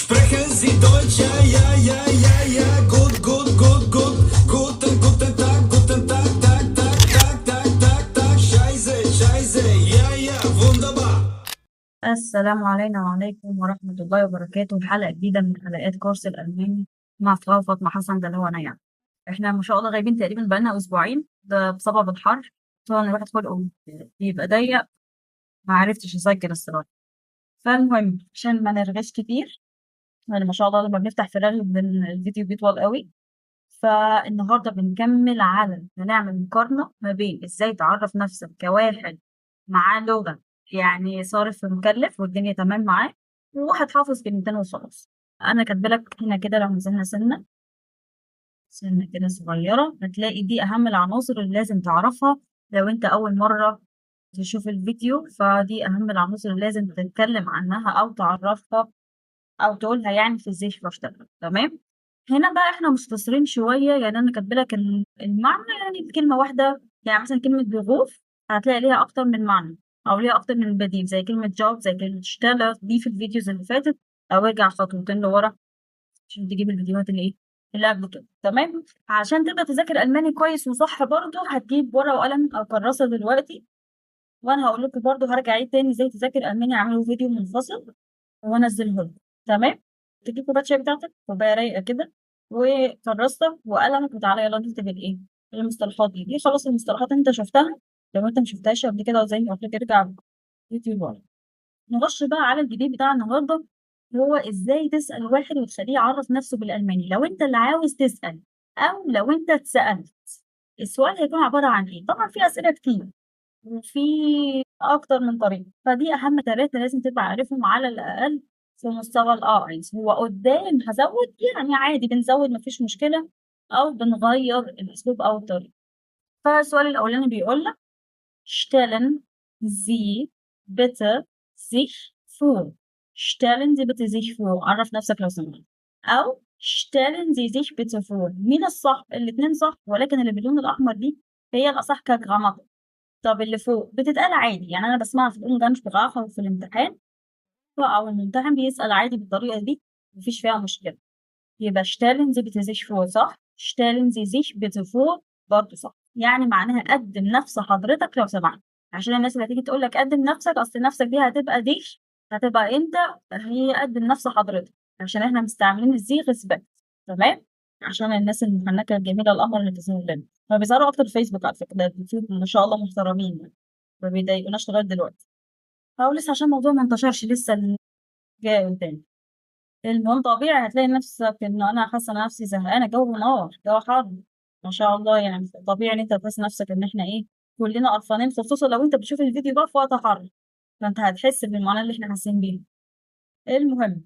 Sprechen Sie Deutsch? Ja, ja, ja, ja, ja. Gut, gut, gut, gut. Guten Tag, Tag, Tag, Tag, Tag, Tag, Tag. Scheiße, scheiße. Ja, ja, wunderbar. السلام علينا وعليكم ورحمة الله وبركاته. حلقة جديدة من حلقات كورس الألماني مع فاطمة حسن، ده اللي هو أنا يعني. احنا ما شاء الله غايبين تقريبا بقالنا أسبوعين، ده بسبب الحر. طبعا الواحد خلقه بيبقى ضيق، ما عرفتش أسجل الصراحة. فالمهم عشان ما نرغيش كتير، يعني ما شاء الله لما بنفتح في رغي الفيديو بيطول قوي. فالنهارده بنكمل على هنعمل مقارنة ما بين ازاي تعرف نفسك كواحد معاه لغة، يعني صارف ومكلف والدنيا تمام معاه، وواحد حافظ كلمتين وخلاص. انا كاتبلك هنا كده لو نزلنا سنة سنة كده صغيرة، هتلاقي دي اهم العناصر اللي لازم تعرفها. لو انت اول مرة تشوف الفيديو فدي اهم العناصر اللي لازم تتكلم عنها او تعرفها او تقولها، يعني في ازاي بشتغل. تمام. هنا بقى احنا مختصرين شويه، يعني انا كاتبه لك المعنى يعني بكلمه واحده. يعني مثلا كلمه بيغوف هتلاقي ليها اكتر من معنى او ليها اكتر من بديل، زي كلمه جوب، زي كلمه اشتغل، دي في الفيديوز اللي فاتت. او ارجع خطوتين لورا عشان تجيب الفيديوهات اللي ايه اللي قبل كده. تمام. عشان تقدر تذاكر الماني كويس وصح برضه هتجيب ورقه وقلم او كراسه دلوقتي، وانا هقول لكم برضه هرجع عيد تاني ازاي تذاكر الماني، اعمله فيديو منفصل وانزله لكم. تمام. تجيب كوبايه شاي بتاعتك، كوبايه رايقه كده، وكراستك وقلمك، وتعالى يلا نكتب الايه المصطلحات دي خلاص المصطلحات انت شفتها. لو انت مشفتهاش قبل كده وزي ما قلت لك ارجع يوتيوب ورا. نخش بقى على الجديد بتاع النهارده، هو ازاي تسال واحد وتخليه يعرف نفسه بالالماني. لو انت اللي عاوز تسال او لو انت اتسالت، السؤال هيكون عباره عن ايه؟ طبعا في اسئله كتير وفي أكتر من طريقة، فدي أهم 3 لازم تبقى عارفهم على الأقل في مستوى الأعرج. هو قدام هزود، يعني عادي بنزود مفيش مشكلة، أو بنغير الأسلوب أو الطريقة. فالسؤال الأولاني بيقول لك stellen Sie bitte sich vor. stellen Sie bitte sich vor. عرف نفسك لو سمحت. أو stellen Sie sich bitte vor. مين الصح؟ الاتنين صح، ولكن اللي باللون الأحمر دي هي الأصح كجرامر. طب اللي فوق بتتقال عادي، يعني أنا باسمعها في الUmgangsprache في الامتحان، أو الممتحن بيسأل عادي بالطريقة دي، ما فيش فيها مشكلة. يبقى stellen Sie bitte sich vor صح، stellen Sie sich bitte vor برضه صح، يعني معناها قدّم نفس حضرتك لو سمحت. عشان الناس اللي هتيجي تقول لك قدّم نفسك، أصل نفسك دي هتبقى dich، هتبقى أنت، هي قدّم نفس حضرتك، عشان إحنا مستعملين الصيغ respect. تمام؟ عشان الناس المحنكة الجميلة القمر اللي بتظهر لنا، هُم بيظهروا أكتر في فيسبوك على فكرة، ده اليوتيوب ما شاء الله محترمين يعني، ما بيضايقوناش لغاية دلوقتي، أو لسه عشان الموضوع ما انتشرش لسه جاي قدّام. المهم طبيعي هتلاقي نفسك إنه أنا حاسة نفسي زهقانة، الجو نار، الجو حر ما شاء الله، يعني طبيعي إن أنت تحس نفسك إن إحنا إيه كلنا قرفانين، خصوصًا لو أنت بتشوف الفيديو بقى في وقت حر، فأنت هتحس بالمعاناة اللي إحنا حاسين بيها. المهم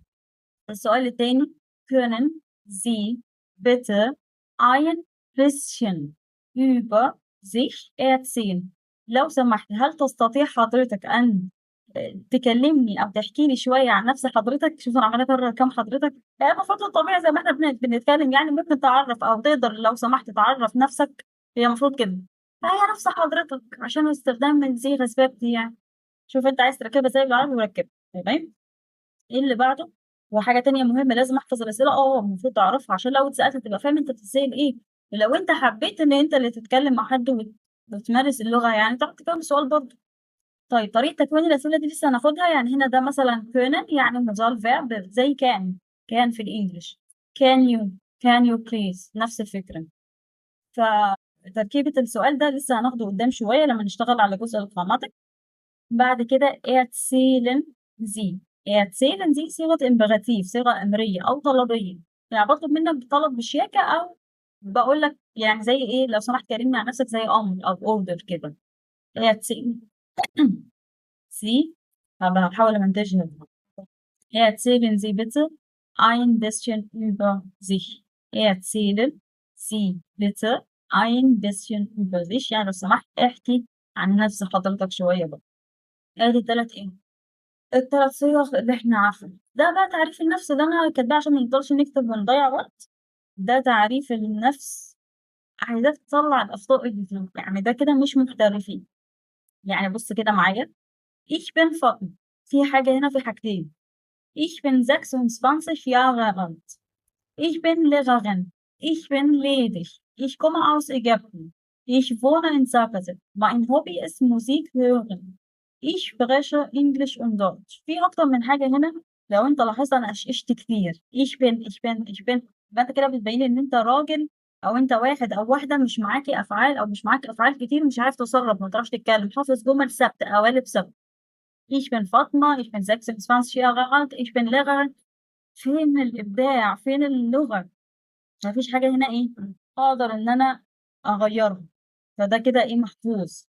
السؤال التاني können Sie bitte ein bisschen über sich erzählen؟ لو سمحت هل تستطيع حضرتك أن تكلمني أو تحكي لي شوية عن نفس حضرتك؟ شوف أنا عمّالة أكرر كام حضرتك، هي المفروض الطبيعي زي ما إحنا بنتكلم، يعني ممكن تعرّف أو تقدر لو سمحت تعرّف نفسك، هي المفروض كده. فهي نفس حضرتك عشان استخدام الصيغة respect يعني. شوف أنت عايز تركّبها زي بالعربي وركّبها. تمام. إيه اللي بعده؟ وحاجة تانية مهمة لازم أحفظ الأسئلة، المفروض تعرفها عشان لو اتسألت تبقى فاهم أنت بتتسأل إيه. ولو أنت حبيت إن أنت اللي تتكلم مع حد وتمارس اللغة، يعني تعرف تجاوب السؤال برضه. طيب طريقة تكوين الأسئلة دي لسه هناخدها، يعني هنا ده مثلًا können يعني مضارع verb زي can في الEnglish. can you can you please نفس الفكرة. فتركيبة السؤال ده لسه هناخده قدّام شوية لمّا نشتغل على جزء الgrammatik. بعد كده erzählen Sie. erzählen دي صيغة imperativ، صيغة أمرية أو طلبية، يعني باطلب منك طلب بشياكة أو باقول لك يعني زي إيه، لو سمحت كلمني عن نفسك، زي أمر أو order كده. erzählen Sie. هاحاول أمنتجها. Erzählen Sie bitte ein bisschen über sich. Erzählen Sie bitte ein bisschen über sich، يعني لو سمحت احكِ عن نفس حضرتك شوية بقى. آدي ال3 إيه، ال3 صيغ اللي إحنا عارفينها. ده بقى تعريف النفس اللي أنا كاتباه عشان ما نفضلش نكتب ونضيّع وقت. ده تعريف النفس، عايزاك تطلّع الأخطاء اللي فيه، يعني ده كده مش محترفين. يعني بُص كده معايا، ich bin Fatima، في حاجة هنا، في حاجتين. Ich bin 26 Jahre alt. Ich bin Lehrerin. Ich bin ledig. Ich komme aus Ägypten. Ich wohne in Zagreb. Mein Hobby ist Musik hören. Ich spreche Englisch und Deutsch. في أكتر من حاجة هنا. لو أنت لاحظت أنا عشت كتير. ich bin. يبقى أنت كده بتبين لي إن أنت راجل أو أنت واحد أو واحدة مش معاكي أفعال أو مش معاك أفعال كتير مش عارف تصرف ما تعرفش تتكلم حافظ جمل ثابتة قوالب ثابتة. Ich bin Fatma, ich bin 26 Jahre alt, ich bin Lehrerin. فين الإبداع؟ فين اللغة؟ ما فيش حاجة هنا إيه أقدر إن أنا أغيرها، فده كده إيه محفوظ.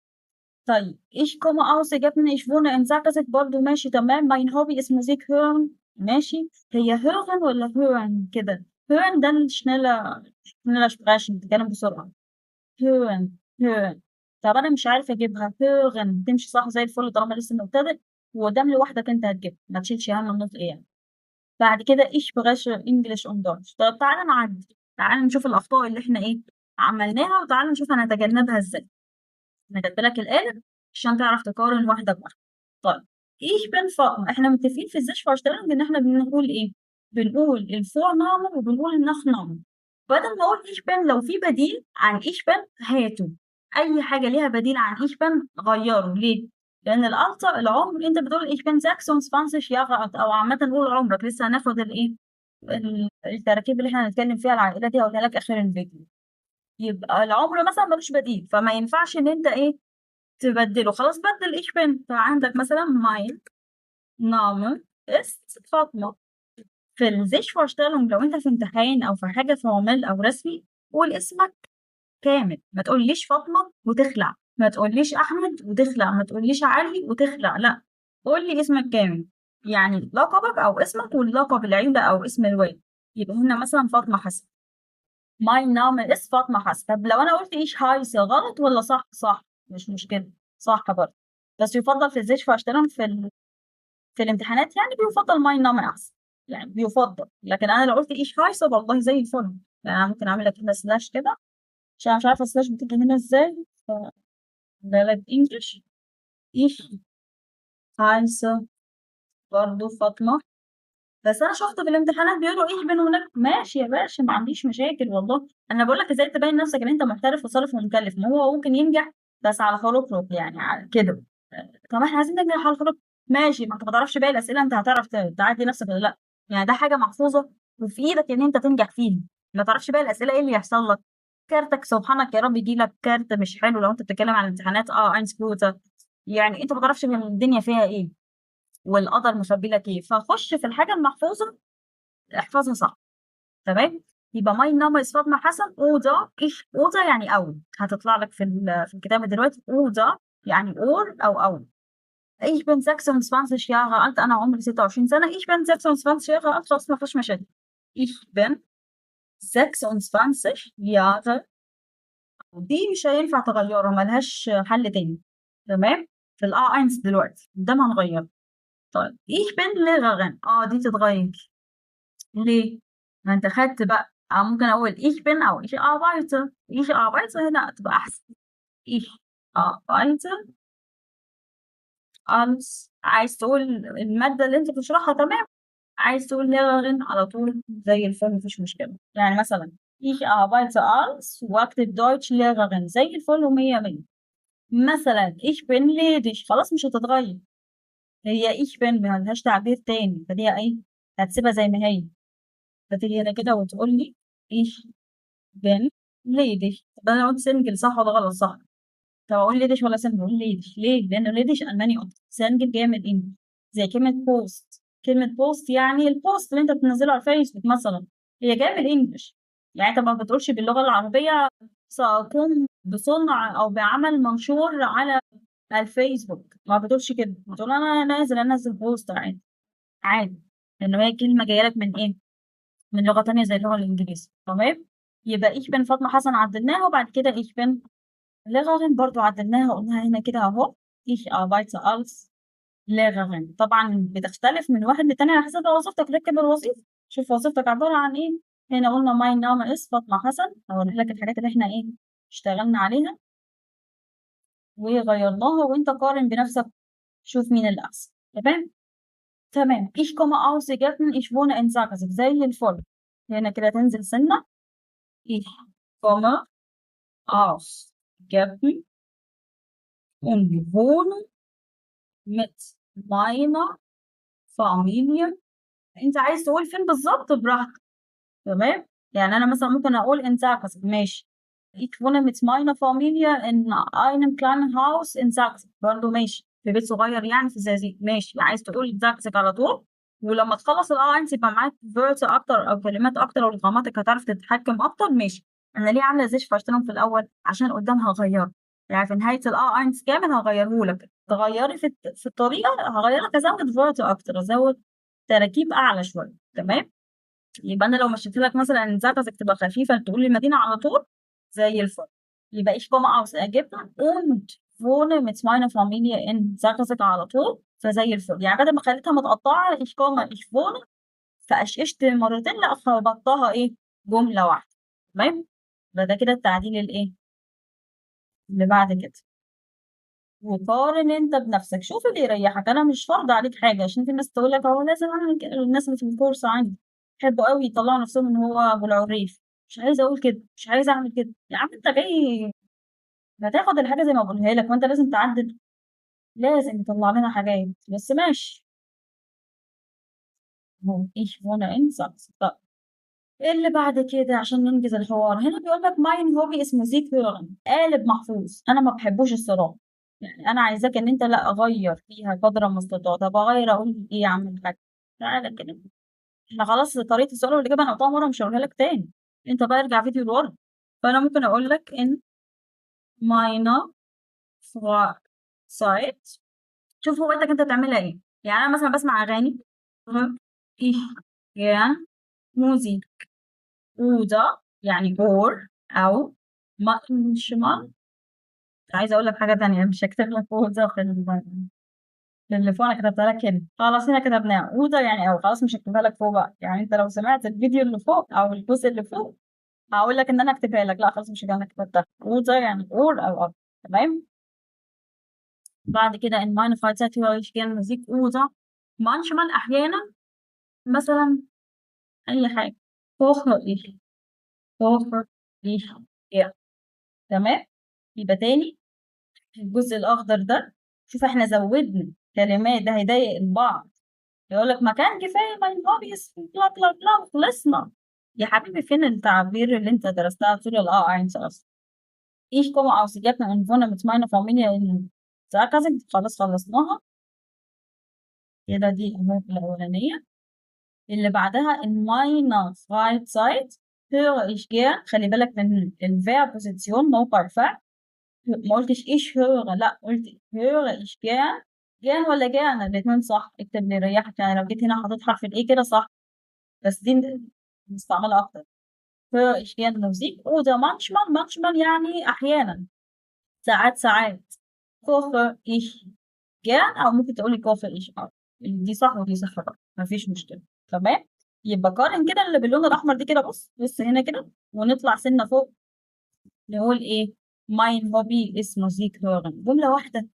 طيب ich komme aus Ägypten ich wohne in Zagreb برضه ماشي تمام. mein Hobby ist Musik hören ماشي. هي hören ولا hören كده؟ hören ده schneller sprechen بتتكلم بسرعة. hören hören. طب أنا مش عارفة أجيبها hören تمشي صح زي الفل طالما لسه مبتدئ وقدام لوحدك أنت هتجيبها ما تشيلش هم النطق يعني. بعد كده ich spreche Englisch und Deutsch. طب تعالى نعدي، تعالى نشوف الأخطاء اللي إحنا إيه عملناها وتعالى نشوف هنتجنبها إزاي. أنا كاتبة لك القالب عشان تعرف تقارن واحدة بواحدة. طيب ich bin فاطمة، إحنا متفقين في Sichvorstellung إن إحنا بنقول إيه؟ بنقول الفورنامن وبنقول النخنامن. بدل ما أقول ich bin لو في بديل عن ich bin هاته. أي حاجة ليها بديل عن ich bin غيره. ليه؟ لأن العمر أنت بتقول ich bin 26 Jahre alt أو عامة قول عمرك لسه هناخد الإيه؟ التراكيب اللي إحنا هنتكلم فيها العائلة دي هقولها لك آخر الفيديو. يبقى العمر مثلا ملوش بديل فما ينفعش إن أنت إيه؟ تبدله. خلاص بدل ich bin فعندك مثلا mein Name ist فاطمة. في الSichvorstellung لو أنت في امتحان أو في حاجة فورمال أو رسمي قول اسمك كامل، ما تقوليش فاطمة وتخلع، ما تقوليش أحمد وتخلع، ما تقوليش علي وتخلع، لأ قول لي اسمك كامل يعني لقبك أو اسمك واللقب العيلة أو اسم الوالد. يبقى هنا مثلا فاطمة حسن. My name is فاطمة حسن. طب لو أنا قلت إيش هايس غلط ولا صح؟ صح مش مشكلة صح برضه بس يفضل في الSichvorstellung في الامتحانات يعني بيفضل my name أحسن يعني بيفضل. لكن أنا لو قلت إيش هايس والله زي الفل يعني أنا ممكن أعمل لك هنا سلاش كده عشان مش عارفة السلاش بتيجي هنا إزاي بلد انجلش. ich heiße برضه فاطمة. بس انا شفت في الامتحانات بيقولوا ايه بين هناك ماشي يا باشا ما عنديش مشاكل والله. انا بقول لك ازاي تبين نفسك ان انت محترف وصارف ومكلف. ما هو ممكن ينجح بس على خروج يعني على كده. طب احنا عايزين ننجح على الخروج ماشي ما انت ما تعرفش باقي الاسئله انت هتعرف تعدي نفسك ولا لا. يعني ده حاجه محفوظه وفي ايدك ان انت تنجح فيها. ما تعرفش باقي الاسئله ايه اللي يحصل لك. كارتك سبحانك يا رب يجي لك كارت مش حلو لو انت بتتكلم عن الامتحانات اينس كوتا. يعني انت ما تعرفش من الدنيا فيها ايه والقدر مخبي لك ايه. فخش في الحاجه المحفوظه احفظها صح تمام. يبقى my name is فاطمة حسن oder ich oder يعني أو هتطلع لك في الكتابة دلوقتي oder يعني or أو. ich bin 26 Jahre alt أنا عمري 26 سنة. ich bin 26 Jahre alt خلاص ما فيش مشاكل. ich bin 26 Jahre دي مش هينفع تغيرها ملهاش حل تاني تمام. في A1 دلوقتي ده ما هنغيره. طيب ich bin Lehrerin دي تتغير. ليه؟ ما أنت خدت بقى ممكن أقول ich bin أو ich arbeite. ich arbeite هنا تبقى أحسن. ich arbeite als عايز تقول المادة اللي أنت بتشرحها تمام. عايز تقول Lehrerin على طول زي الفل مفيش مشكلة. يعني مثلا ich arbeite als واكتب Deutsch Lehrerin زي الفل ومية مية. مثلا ich bin ledig خلاص مش هتتغير. هي ich bin ملهاش تعبير تاني فدي إيه هتسيبها زي ما هي. فتيجي هنا كده وتقول لي ich bin ledig. طب أنا قلت سنجل صح ولا غلط؟ صح. طب أقول ليدش ولا سنجل؟ أقول ليدش. ليه؟ لأن ليدش ألماني أكتر. سنجل جاي من إنجلش زي كلمة بوست. كلمة بوست يعني البوست اللي أنت بتنزله على الفيسبوك مثلا هي جاية من الإنجلش. يعني أنت ما بتقولش باللغة العربية سأقوم بصنع أو بعمل منشور على الفيسبوك ما بتقولش كده. بتقول أنا نازل أنزل بوست عادي عادي لأن هي كلمة جاية لك من إيه؟ من لغة تانية زي اللغة الإنجليزية تمام. يبقى ich bin فاطمة حسن عدلناها وبعد كده ich bin Lehrerin برضو عدلناها قلناها هنا كده أهو. ich arbeite als Lehrerin. طبعا بتختلف من واحد لتاني على حسب وظيفتك. ركب الوظيفة شوف وظيفتك عبارة عن إيه. هنا قلنا my name is فاطمة حسن. هوري لك الحاجات اللي إحنا إيه اشتغلنا عليها وغيرناها وأنت قارن بنفسك شوف مين الأحسن تمام. تمام. ich komme aus Ägypten, ich wohne in Zagreb. زي الفل. هنا كده تنزل سنة. ich komme aus Ägypten und wohne mit meiner Familie. انت عايز تقول فين بالظبط براحتك. تمام. يعني انا مثلا ممكن اقول in Zagreb. ماشي. ich wohne mit meiner Familie in einem kleinen Haus in Zagreb. برضه ماشي. في بيت صغير يعني في الزقازيق. ماشي. عايز تقول Zagreb على طول. ولما تخلص انت يبقى معاك فيرت اكتر او كلمات اكتر او جراماتيك هتعرف تتحكم اكتر. ماشي. انا ليه عامله زي فرشتهم في الاول؟ عشان قدام هغيره. يعني في نهايه انت كامل هغيره لك. تغيري في الطريقه هغير لك، ازود فيرت اكتر، ازود تراكيب اعلى شويه. تمام. يبقى انا لو مشيت لك مثلا زعتك تبقى خفيفه تقول لي المدينه على طول زي الفل. يبقى ich komme aus Ägypten und wohne mit meiner Familie in Zagreb على طول. فزي الفل. يعني بدل ما خليتها متقطعه ich komme ich wohne فقشقشت مرتين، لا خبطتها ايه جمله واحده. تمام. ده كده التعديل الايه اللي بعد كده. وقارن انت بنفسك، شوف اللي يريحك. انا مش فرض عليك حاجه، عشان في ناس تقول لك هو لازم اعمل كده. الناس اللي في الكورس عندي يحبوا قوي يطلعوا نفسهم ان هو ابو العريف. مش عايزه اقول كده، مش عايزه اعمل كده. يا عم انت جاي هتاخد الحاجه زي ما بقولها لك، وانت لازم تعدل. لازم يطلع لنا حاجات بس ماشي. هو ايش وانا انسى. طب ايه اللي بعد كده عشان ننجز الحوار؟ هنا بيقول لك ماين هوبي اسمه زيك هيرن، قالب محفوظ. انا ما بحبوش الصراحه. يعني انا عايزاك ان انت لا اغير فيها قدر المستطاع. طب اغير اقول ايه يا عم الحاج؟ تعالى كده. احنا خلاص طريقه السؤال والاجابه انا قلتها مره مش هقولها لك تاني. انت بقى ارجع فيديو لورا. فانا ممكن اقول لك ان ماينا سايت. شوف هو انت تعملها ايه. يعني انا مثلا بسمع اغاني. تمام. ich gern Musik oder يعني اور او manchmal. عايزه اقول لك حاجه تانية، مش هكتب لك اوضه في اللي فوق. انا كتبتها لك هنا خلاص. هنا كتبناها اوضه يعني او خلاص مش هكتبها لك فوق بقى. يعني انت لو سمعت الفيديو اللي فوق او الجزء اللي فوق هقول لك ان انا اكتبها لك. لا خلاص مش انا كتبتها. اوضه يعني اور او. تمام. بعد كده in meine Freizeit höre ich gerne Musik oder manchmal احيانا مثلا اي حاجه. koche ich koche ich ja. تمام. يبقى تاني الجزء الأخضر ده. شوف احنا زودنا كلمات، ده هيضايق البعض. يقول لك مكان كفاية ما ينقبس بلا بلا بلا خلصنا. يا حبيبي فين التعبير اللي انت درستها طول eins أصلا؟ ich komme aus Ägypten und wohne mit meiner Familie in Zagreb. خلاص خلصناها كده. دي الأولانية. اللي بعدها in meiner Freizeit höre ich gern. خلي بالك من الفيربوزيسيون موقع الفعل. ما قلتش ايش höre، لا قلت höre ich gern. جان ولا جان الاتنين صح. اكتب اللي يريحك. يعني لو جيت هنا حطيت حرف الايه كده صح، بس دي مستعملة اكتر. höre ich gern Musik oder manchmal يعني احيانا، ساعات ساعات. koche ich gern او ممكن تقولي koche ich auch. دي صح ودي صح بقى مفيش مشكلة. تمام. يبقى قارن كده اللي باللون الاحمر دي كده. بص هنا كده ونطلع سنة فوق. نقول ايه؟ mein Hobby ist Musik hören. جملة واحدة.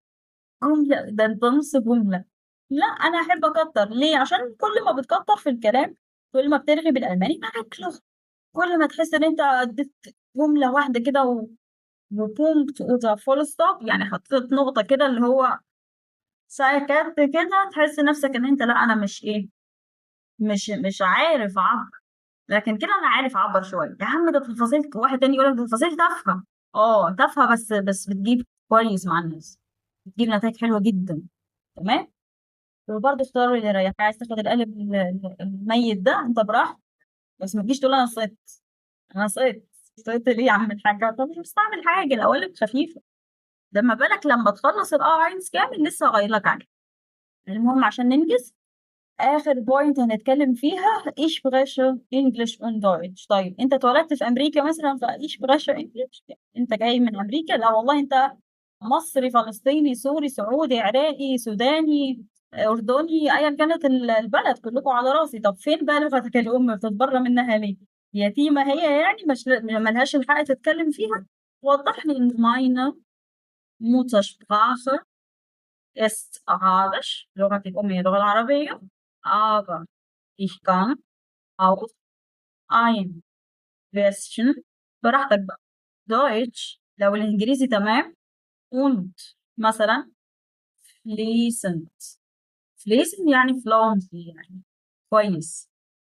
جملة ده انت نص جملة. لا أنا أحب أكتر. ليه؟ عشان كل ما بتكتر في الكلام كل ما بترغي بالألماني معاك لغة. كل ما تحس إن أنت اديت جملة واحدة كده وبومت فول ستوب، يعني حطيت نقطة كده اللي هو ساكت كده، تحس نفسك إن أنت لا أنا مش إيه، مش عارف أعبر. لكن كده أنا عارف أعبر شوية. يا عم ده تفاصيل. واحد تاني يقول لك ده تفاصيل تافهة. تافهة بس بتجيب كويس مع الناس، بتجيب نتائج حلوة جدا. تمام. وبرضه اختار اللي يريحك. عايز تاخد القالب الميت ده انت براحتك، بس ما تجيش تقول انا سقطت. انا سقطت. سقطت ليه يا عم الحاجه؟ طب مش مستعمل حاجه، القوالب خفيفه. ده ما بالك لما تخلص عايز كامل لسه هغير لك عليه. المهم عشان ننجز، اخر بوينت هنتكلم فيها ايش بريشر انجلش اون دويتش. طيب انت اتولدت في امريكا مثلا فايش بريشر انجلش؟ انت جاي من امريكا؟ لا والله انت مصري فلسطيني سوري سعودي عراقي سوداني اردني ايا كانت البلد كلكم على راسي. طب فين بقى لغتك الام بتتبرى منها ليه؟ يتيمه هي يعني مش ملهاش الحق تتكلم فيها؟ وضح لي ان meine Muttersprache ist Arabisch. لغتي الام هي اللغه العربيه. aber ich kann auch ein bisschen. براحتك بقى. Deutsch لو الإنجليزي تمام und مثلا fließend. fließend يعني fluently يعني كويس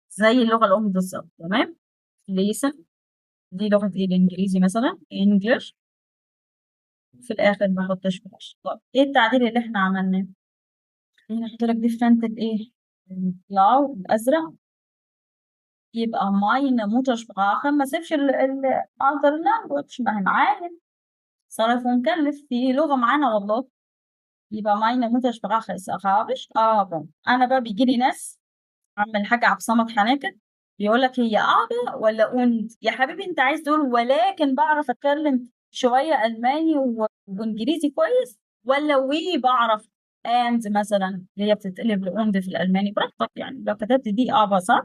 زي اللغة الأم بالظبط. تمام. fließend دي لغة ايه؟ الإنجليزي مثلا English. في الآخر ما احطش بلاش. طب ايه التعديل اللي احنا عملناه؟ هنا احط لك different الايه؟ البلاو الأزرق. يبقى meine Muttersprache ما سيبش other language. ما هي معانا صرف ومكلف في لغة معانا والله. يبقى meine Muttersprache ist Arabisch. أنا بقى بيجي لي ناس عامل حاجة عبصمة حناكة بيقول لك هي أعبى ولا أنت يا حبيبي. أنت عايز تقول ولكن بعرف أتكلم شوية ألماني وإنجليزي كويس، ولا وي بعرف and مثلا اللي هي بتتقلب لأوند في الألماني. براحتك يعني. لو كتبت دي أعبى صح،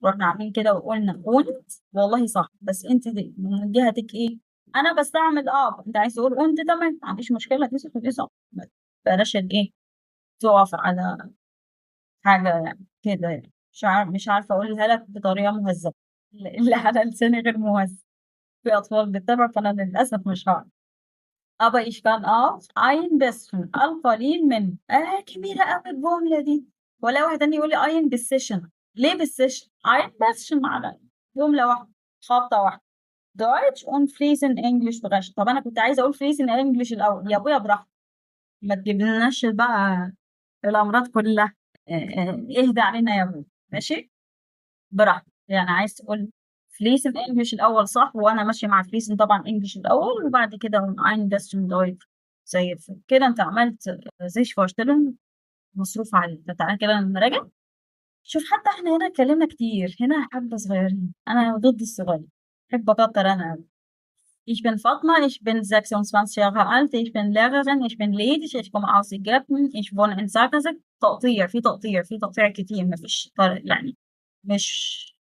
رحنا عاملين كده وقلنا أوند والله صح. بس أنت دي من جهتك إيه؟ أنا بستعمل أنت عايز تقول أوند تمام، ما عنديش مشكلة. دي صح. بلاش الإيه تقف على حاجة يعني كده يعني. مش عارفة أقولها لك بطريقة مهذبة اللي على لساني غير مهذب. في أطفال بتتابع فأنا للأسف مش هعرف. Aber ich kann auch ein bisschen القليل من كبيرة أوي الجملة دي. ولا واحد تاني يقول لي ein bisschen. ليه bisschen؟ ein bisschen على جملة واحدة خبطة واحدة. Deutsch und fließend English بغش. طب أنا كنت عايزة أقول fließend English الأول. يا أبويا براحتك، ما تجيبلناش بقى الأمراض كلها. اهدى علينا يا ابوي. ماشي براحتك. يعني عايز تقول فليسن انجلش الاول صح، وانا ماشيه مع فليسن طبعا انجلش الاول وبعد كده ein bisschen Deutsch زي الفل كده. انت عملت زيش فورشتلن مصروف عليك. تعالى كده نراجع. شوف حتى احنا هنا اتكلمنا كتير، هنا حبه صغيرين. انا ضد الصغير، بحب اكتر انا أوي. Ich bin Fatma, ich bin 26 Jahre alt, ich bin Lehrerin, ich bin ledig, ich komme aus Ägypten, ich wohne in Zagreb. تقطيع كتير. مفيش يعني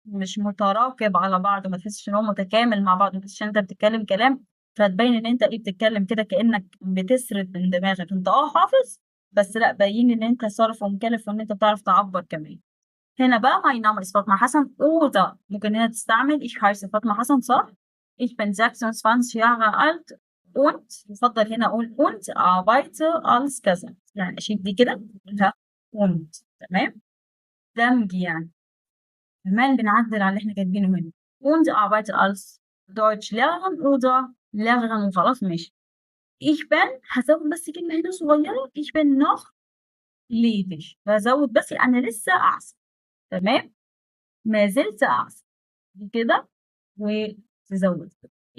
مش متراكب على بعض. ما تحسش ان هو متكامل مع بعض. ما تحسش ان انت بتتكلم كلام فتبين ان انت ايه بتتكلم كده كأنك بتسرد من دماغك. انت حافظ بس لا، باين ان انت صارف ومكلف وان انت بتعرف تعبر كمان. هنا بقى mein Name ist فاطمة حسن oder ممكن هنا تستعمل ich heiße فاطمة حسن صح. Ich bin 26 Jahre alt und يفضل هنا أقول und arbeite als كذا. يعني أشيل دي كده لا und. تمام. دمج يعني كمان بنعدل على اللي احنا كاتبينه هنا. und arbeite als Deutschlehrerin oder Lehrerin وخلاص ماشي. ich bin هزود بس كلمة هنا صغيرة ich bin noch ledig. بزود بس أنا لسه أعزب. تمام. ما زلت أعزب كده وتزود.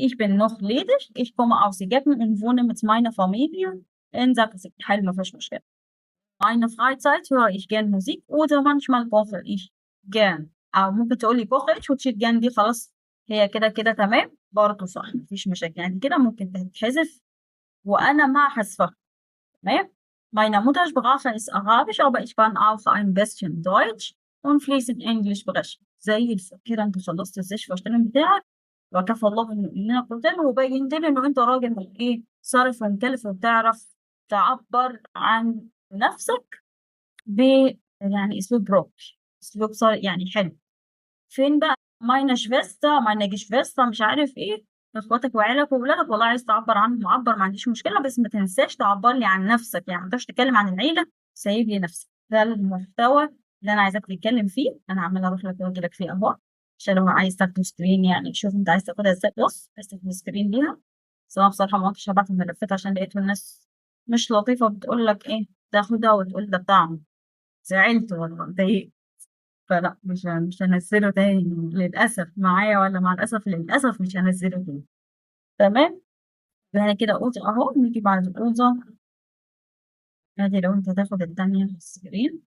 Ich bin noch ledig, ich komme aus Ägypten und wohne mit meiner Familie in Zagreb. حلو مفيش مشكلة. Meine Freizeit höre ich gern Musik oder manchmal koche ich gern. أو ممكن تقولي koche ich وتشيل gern دي خلاص هي كده كده تمام برضه صح مفيش مشاكل. يعني كده ممكن تتحذف وأنا مع حذفها. تمام. Meine Muttersprache ist Arabisch, aber ich kann auch ein bisschen Deutsch und fließend Englisch sprechen. زي الفل كده. انت خلصت الفورشتلن بتاعك وكفى الله اننا قلتله وبينت لي انه انت راجل ايه صارف ومكلف وبتعرف تعبر عن نفسك ب يعني اسلوب بروبر. اسلوب يعني حلو. فين بقى meine Schwester meine Geschwister مش عارف ايه اخواتك وعيالك وولادك والله عايز تعبر عنهم عبر ما عنديش مشكله. بس ما تنساش تعبر لي عن نفسك. يعني ما تقدرش تتكلم عن العيله سايب لي نفسك. ده المحتوى اللي انا عايزاك تتكلم فيه. انا عماله اروح لك واجي لك فيه اهو عشان لو عايز تاخد سكرين. يعني شوف انت عايز تاخدها ازاي. بص عايز تاخد سكرين ليها. بس انا بصراحه ما كنتش هبعت الملفات عشان لقيت الناس مش لطيفه بتقول لك ايه تاخدها وتقول ده بتاعنا. زعلت والله اتضايقت. فلا مش هنزله تاني للأسف معايا ولا مع الأسف للأسف مش هنزله تاني. تمام. يعني كده أوضة أهو. نيجي بعد الأوضة ادي لو انت هتاخد التانية في السكرين.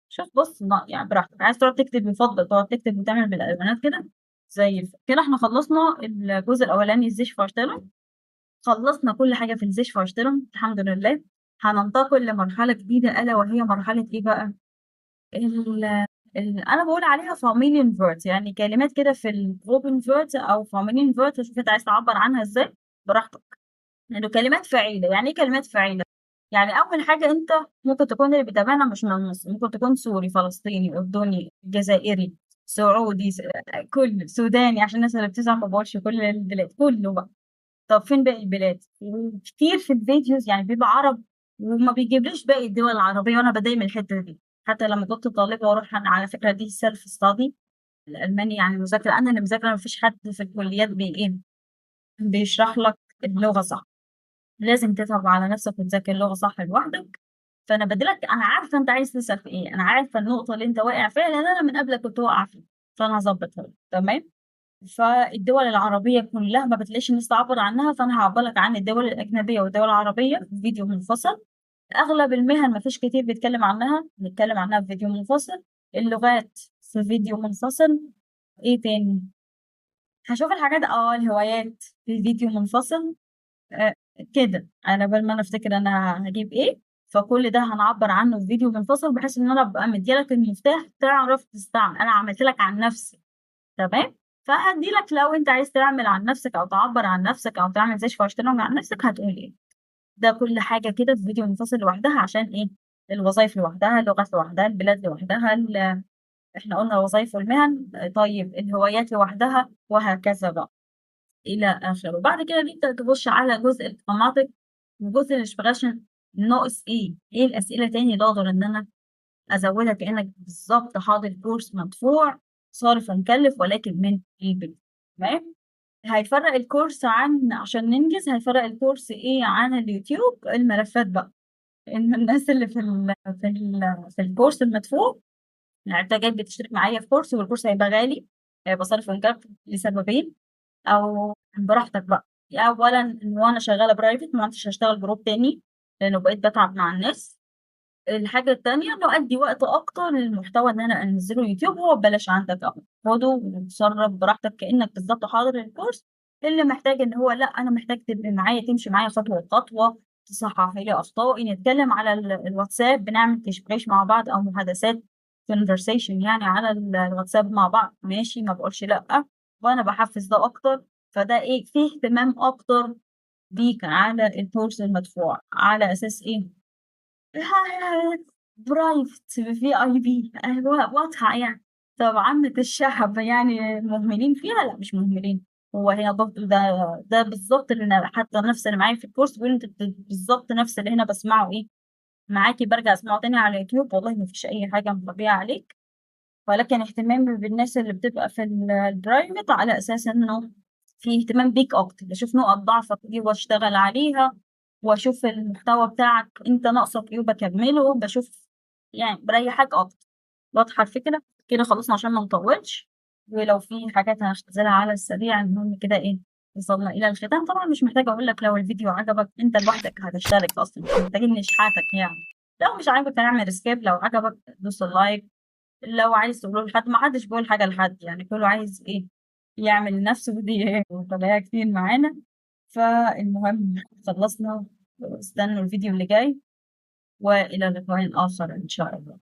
شوف بص يعني براحتك. عايز تقعد تكتب يفضل تقعد تكتب وتعمل بالألوانات كده زي كده. احنا خلصنا الجزء الأولاني الزيش فارشتلون. خلصنا كل حاجة في الزيش فارشتلون الحمد لله. هننتقل لمرحلة جديدة ألا وهي مرحلة ايه بقى؟ انا بقول عليها فاميليان فيرت. يعني كلمات كده في الاوبن فيرت او فاميليان فيرت. شوف انت عايز تعبر عنها ازاي براحتك. لانه كلمات فعيله. يعني ايه كلمات فعيله؟ يعني أول حاجة أنت ممكن تكون اللي بيتابعنا مش من مصر، ممكن تكون سوري، فلسطيني، أردني، جزائري، سعودي، كله سوداني، عشان الناس اللي بتزعل ما بقولش كل البلاد، كله بقى. طب فين باقي البلاد؟ كتير في الفيديوز يعني بيبقى عرب، وما بيجيبليش باقي الدول العربية، وأنا بتضايق من الحتة دي. حتى لما كنت طالبة وأروح على فكرة دي سيلف ستادي الألماني، يعني مذاكرة أنا اللي مذاكرة، مفيش حد في الكليات إيه بيشرح لك اللغة صح. لازم تتعب على نفسك وتذاكر اللغة صح لوحدك. فأنا بديلك، أنا عارفة أنت عايز تسأل في إيه، أنا عارفة النقطة اللي أنت واقع فيها، لأن أنا من قبلك كنت واقعة فيها، فأنا هظبطها لك. تمام. فالدول العربية كلها ما بتلاقيش الناس تعبر عنها، فأنا هعبرلك عن الدول الأجنبية والدول العربية في فيديو منفصل. أغلب المهن ما فيش كتير بيتكلم عنها، بنتكلم عنها في فيديو منفصل. اللغات في فيديو منفصل. إيه تاني؟ هشوف الحاجات، الهوايات في فيديو منفصل. آه كده انا بل ما انا افتكر انا هجيب ايه. فكل ده هنعبر عنه في فيديو منفصل، بحيث ان انا ابقى مديلك المفتاح تعرف تستعمل، انا عملت لك عن نفسي. تمام. فهدي لك لو انت عايز تعمل عن نفسك او تعبر عن نفسك او تعمل زي اشتراك عن نفسك هتقول ايه. ده كل حاجه كده في فيديو منفصل لوحدها، عشان ايه؟ الوظائف لوحدها، اللغات لوحدها، البلاد لوحدها، احنا قلنا الوظائف والمهن. طيب الهوايات لوحدها، وهكذا بقى الى اخره. وبعد كده نبدا تخش على جزء المناطق وجزء الاشبريشن. ناقص ايه الاسئله تاني اللي اقدر ان انا ازودها، كانك بالظبط حاضر كورس مدفوع صارف ومكلف ولكن من البيت. تمام. هيفرق الكورس عشان ننجز، هيفرق الكورس ايه عن اليوتيوب؟ الملفات بقى. ان الناس اللي في الكورس المدفوع، يعني انت جاي بتشترك معايا في كورس والكورس هيبقى غالي، هيبقى صارف ومكلف لسببين، او براحتك بقى. اولا ان وانا شغاله برايفت ما عدتش هشتغل جروب تاني، لانه بقيت بتعب مع الناس. الحاجه التانيه انه ادي وقت اكتر للمحتوى ان انا انزله يوتيوب، هو ببلاش عندك اهو، خده وتصرف براحتك كانك بالظبط حاضر الكورس. اللي محتاج ان هو لا انا محتاج تبقي معايا، تمشي معايا خطوه بخطوه، تصححي لي اخطائي، نتكلم على الواتساب، بنعمل تشبيش مع بعض او محادثات conversation يعني على الواتساب مع بعض، ماشي، ما بقولش لا. وانا بحفز ده اكتر. فده ايه، فيه اهتمام اكتر بيك على الكورس المدفوع، على اساس ايه؟ برايفت VIP واضحة يعني. طب عامة الشعب يعني مهملين فيها؟ لا مش مهملين. هو هنا برضه ده بالظبط اللي أنا حتى نفس اللي معايا في الكورس بيقول انت بالظبط نفس اللي هنا بسمعه ايه معاكي، برجع اسمعه تاني على اليوتيوب. والله ما فيش اي حاجة مطبيعة عليك، ولكن اهتمامي بالناس اللي بتبقى في البرايفت على اساس انه في اهتمام بيك اكتر، بشوف نقط ضعفك ايه واشتغل عليها، واشوف المحتوى بتاعك انت ناقصك ايه وبكمله، بشوف يعني بريحك اكتر. واضحه الفكره كده؟ خلصنا عشان ما نطولش. ولو في حاجات هنختزلها على السريع، المهم كده ايه، وصلنا الى الختام. طبعا مش محتاجه اقول لك لو الفيديو عجبك انت لوحدك هتشترك اصلا، مش محتاجين نشحاتك يعني. لو مش عاجبك هنعمل سكيب، لو عجبك دوس اللايك. لو عايز تقوله لحد، ما حدش بيقول حاجه لحد يعني، كله عايز ايه يعمل لنفسه، ودي ايه وطبيعية كتير معانا. فالمهم خلصنا، استنوا الفيديو اللي جاي، وإلى لقاء آخر إن شاء الله.